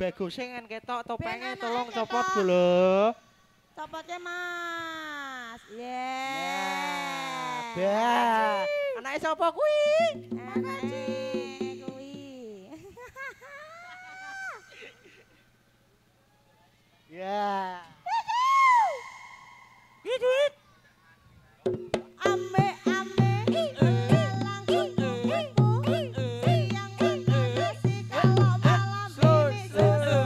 bagusin kan ketok topengnya Ben, tolong anake copot ketok. dulu. Copotnya Mas. Nah, Yeah. bah. Anake sapa kuwi? Makasih kuwi. Ya. Ame ame belalang kupu-kupu siang makan nasi kalau malam ini susu.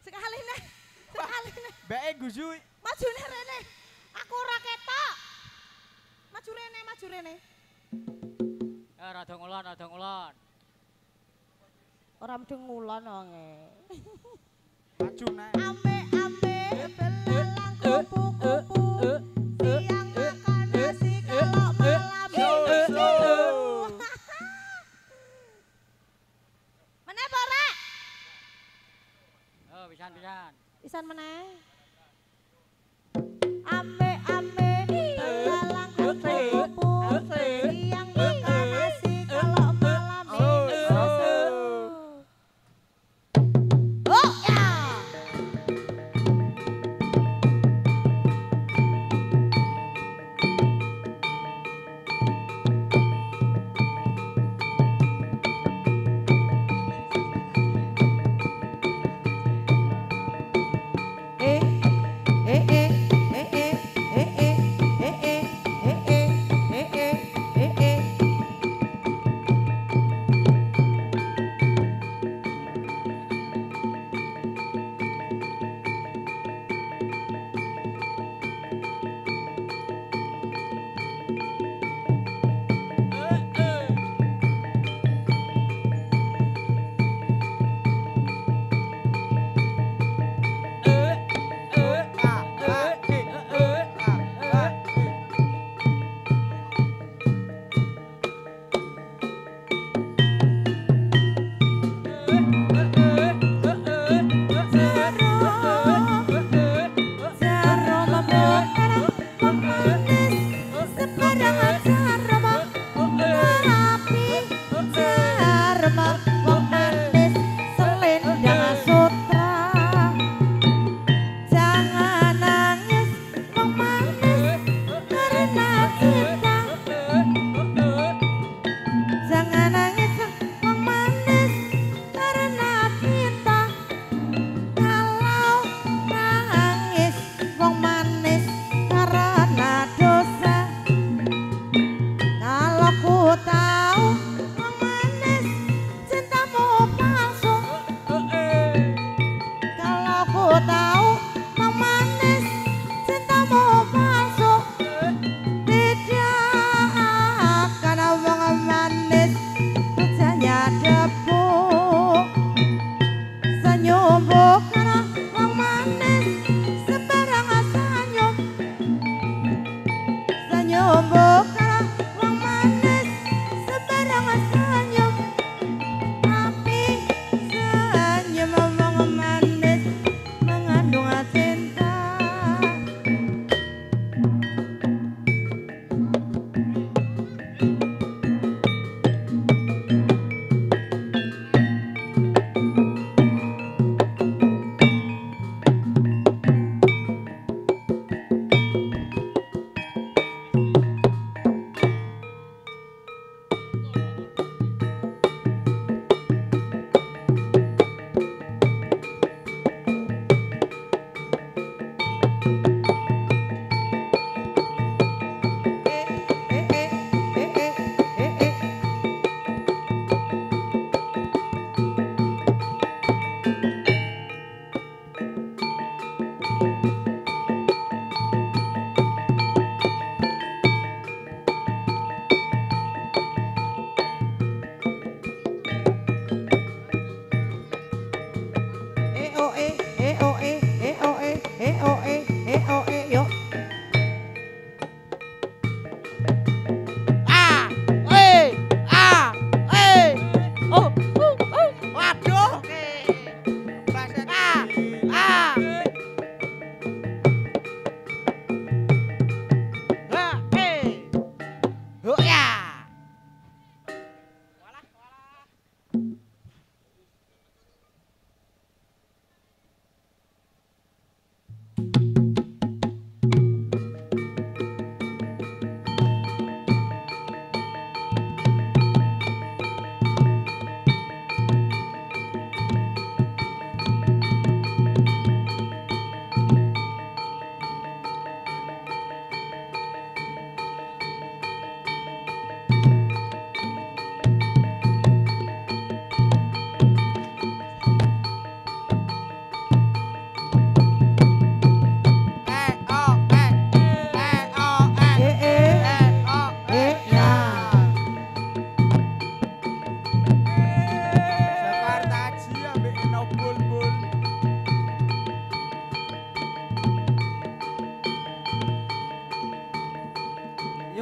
Sekali nih. Mbake gusu. Maju nih rene. Aku ora ketok. Maju rene. Rada ngulon. Ora mesti ngulon wonge. Maju naik. Ame belalang kupu-kupu siang makan nasi kalau malam ini susu. Meneh apa ora? Oh, pisan. Pisan meneh. Ame belalang kupu-kupu siang makan nasi kalau malam ini susu. Oh ya.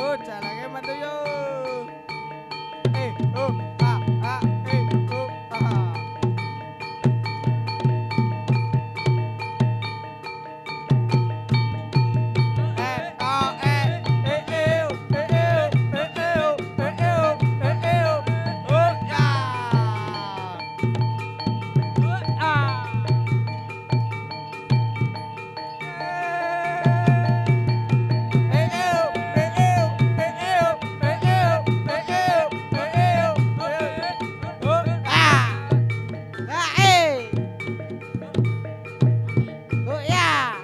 Yo, jalannya mantu yo. Oh, ah, ah, oh, ah. Oh ya.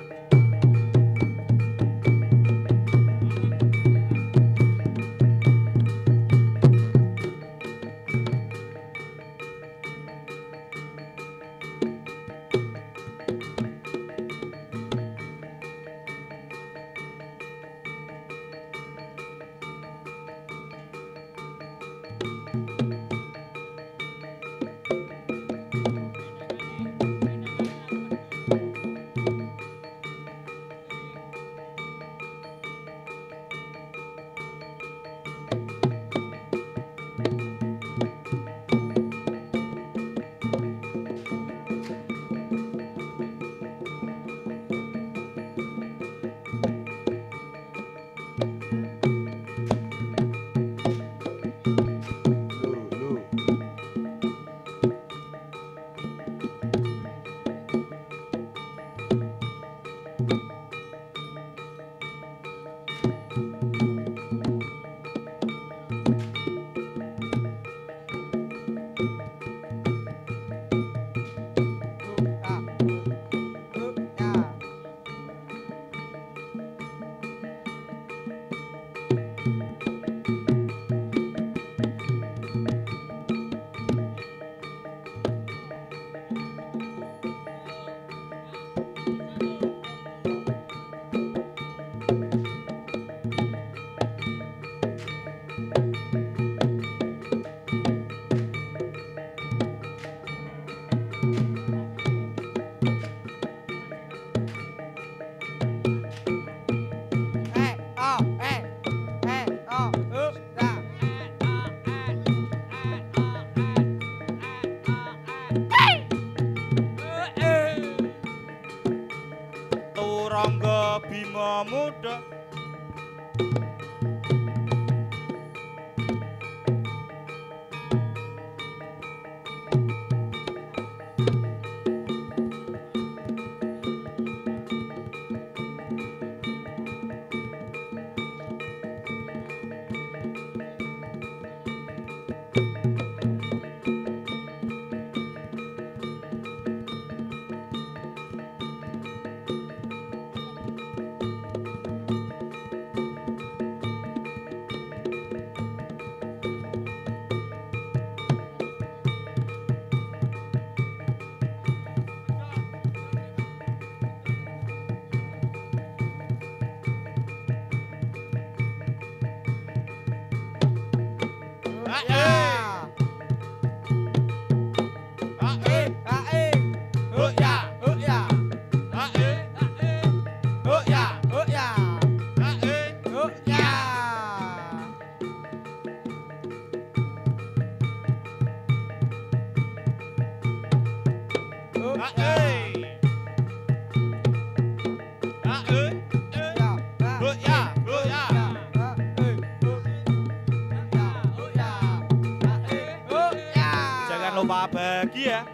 Turangga Bima Muda. Jangan lupa bahagia.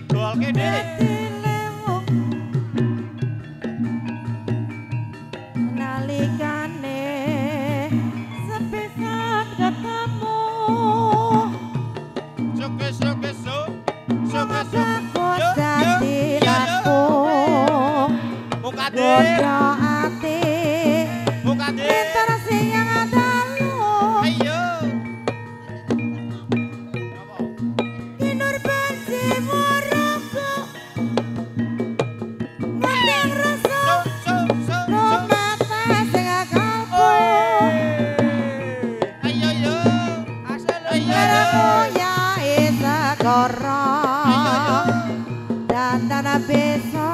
Gol kene. Nalikane sepisan ketemu Sukses beso, so Wong beso. aku Yo, dadi yo, yo, yo. laku. Mukade, Goyo ati. mukade. Pinter sing yang dalu. Ayo. Kinur benci moroku. Ngendeng rasa. So. Lumete sing kalbu. Ayo yo. Asal Ayo. Karamu ya isakara. Dandana bisa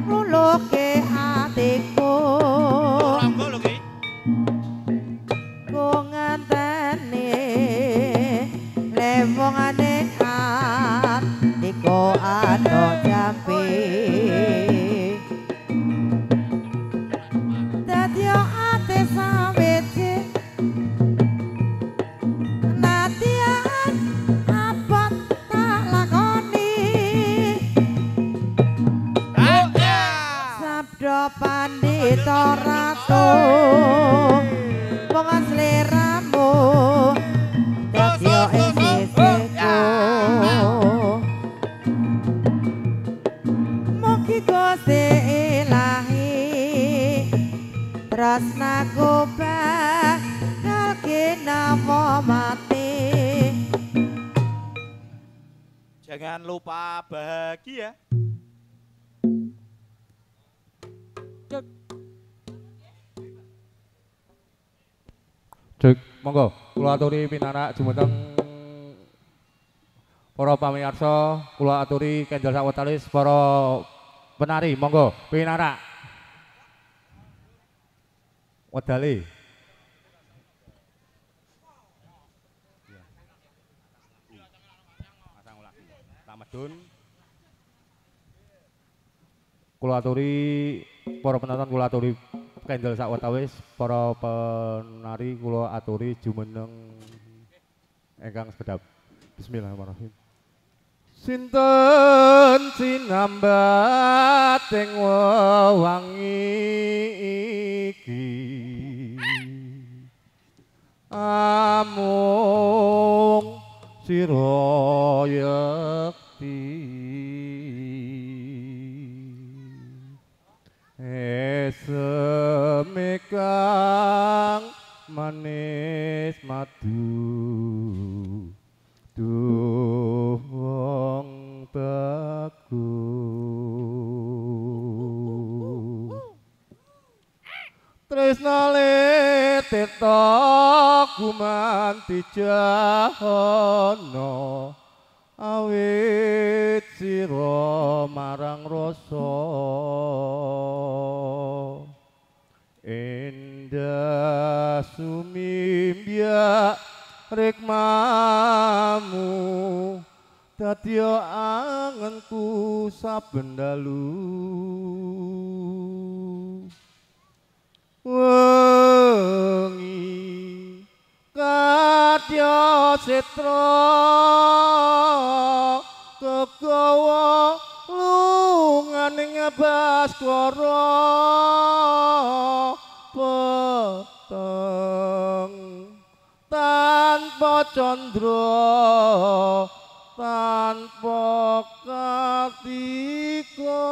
luluke atiku. Ronggo lho ki. Ku ngenteni lewongane atiku ato jampi. Dadi ati sawiji nadyan abot tak lakoni. Ayo. Sabda pandita ratu wong sliramu dadi ing sisiku. Mugi Gusti Ilahi tresnaku bakal ginawa mati. Jangan lupa bahagia. Cek, monggo kula aturi pinarak jumeneng para pamirsa, kula aturi kendel sawetawis para penari, monggo pinarak. Wedale. Medun. Kula aturi para penonton, kula aturi kendel sawetawis para penari, kula aturi jumeneng ingkang sedap. Bismillahirrahmanirrahim. Sinten sinambat ing wewangi iki amung sira yekti semekang manis madu duh wong teguh tresna leteta gumanti jahono awit sira marang rasa indah sumimbya rikmamu dadi angenku saben dalu wengi kadya setra kegawa lunganing baskara peteng tanpa candra tanpa kartika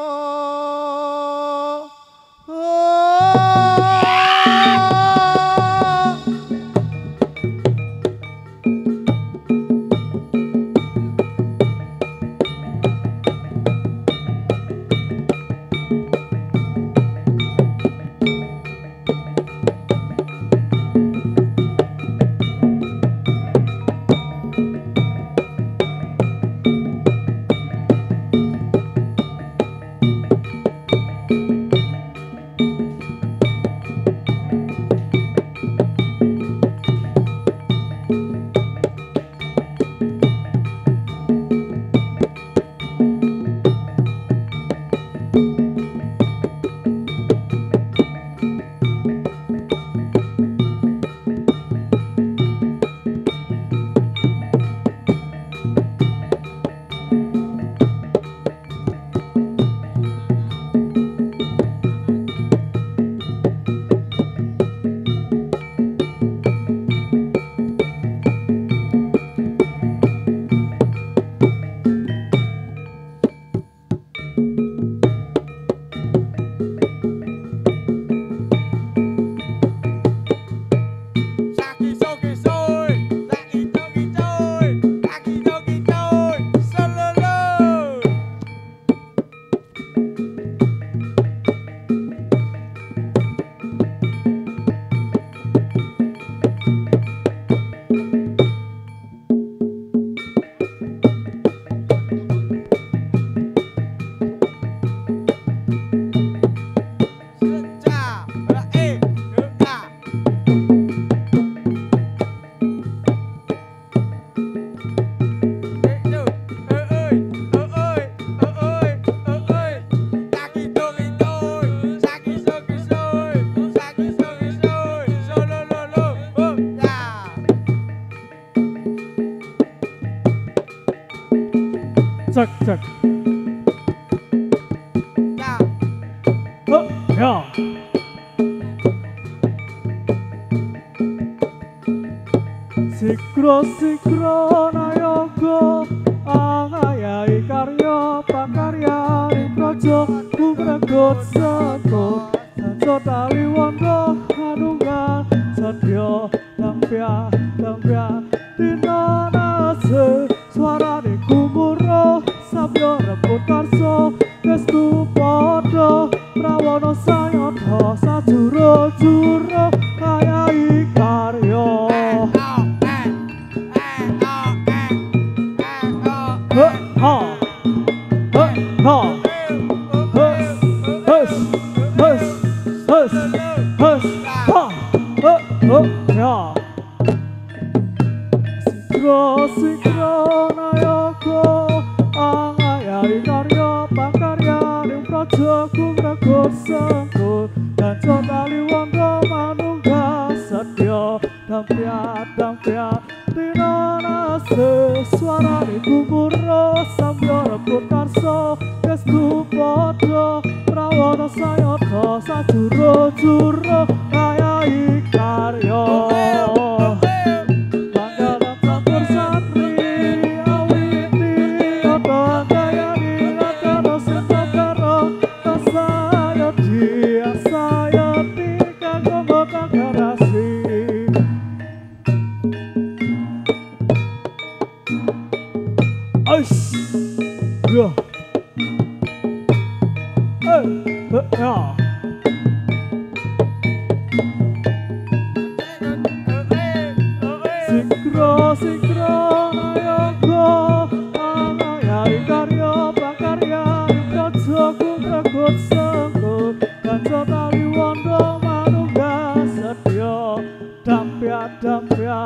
cek cek. Ya. Ya. Sikro sikro nayoga angayai karya pakarya praja kumregut sekut sanco tali wanda hanungan sadya dampya dampya dina nase suarane gumuruh sabya rebut karso gestu padha prawana sayata sajuro-juro kayai karya Sikro nayoga angayai karya pakarya ning praja kumregut sengkut kanca tali wanda manunggal sedya dampya dampya dina nase suarane gumuruh samya rebut karso gestu padha prawana sayata sajuro-juro kayai karya Sikro sikro nayoga angayai karya pakarya praja kumregut sengkut kanca tali wanda manunggal sedya dampya dampya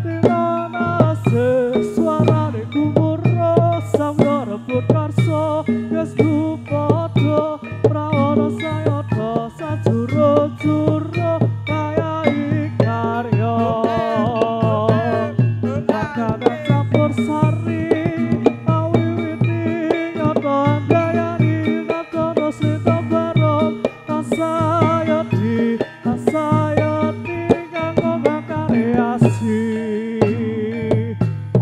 dina nase suarane gumuruh samya rebut karso gestu padha prawana sayata sajuro-juro kayai karya makanan campur sari awiwiti nyata andayani nakono sita barong tasayati kanggo ngakareasi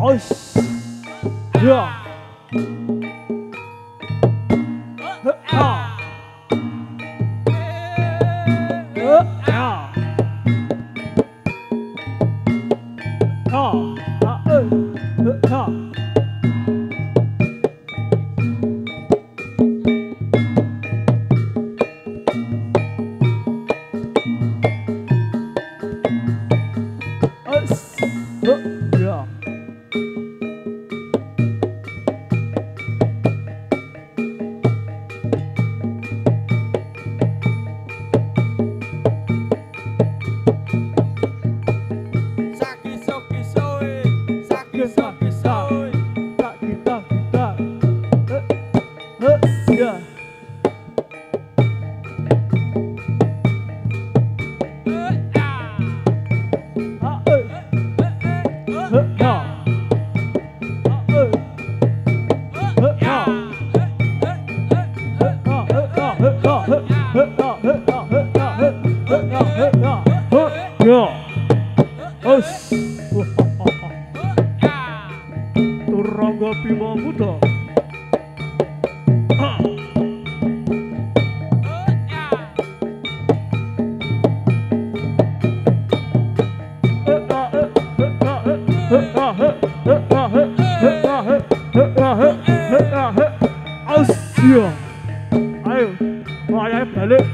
oish ya Turangga Bima Muda. Asia, ayo, ayah balik.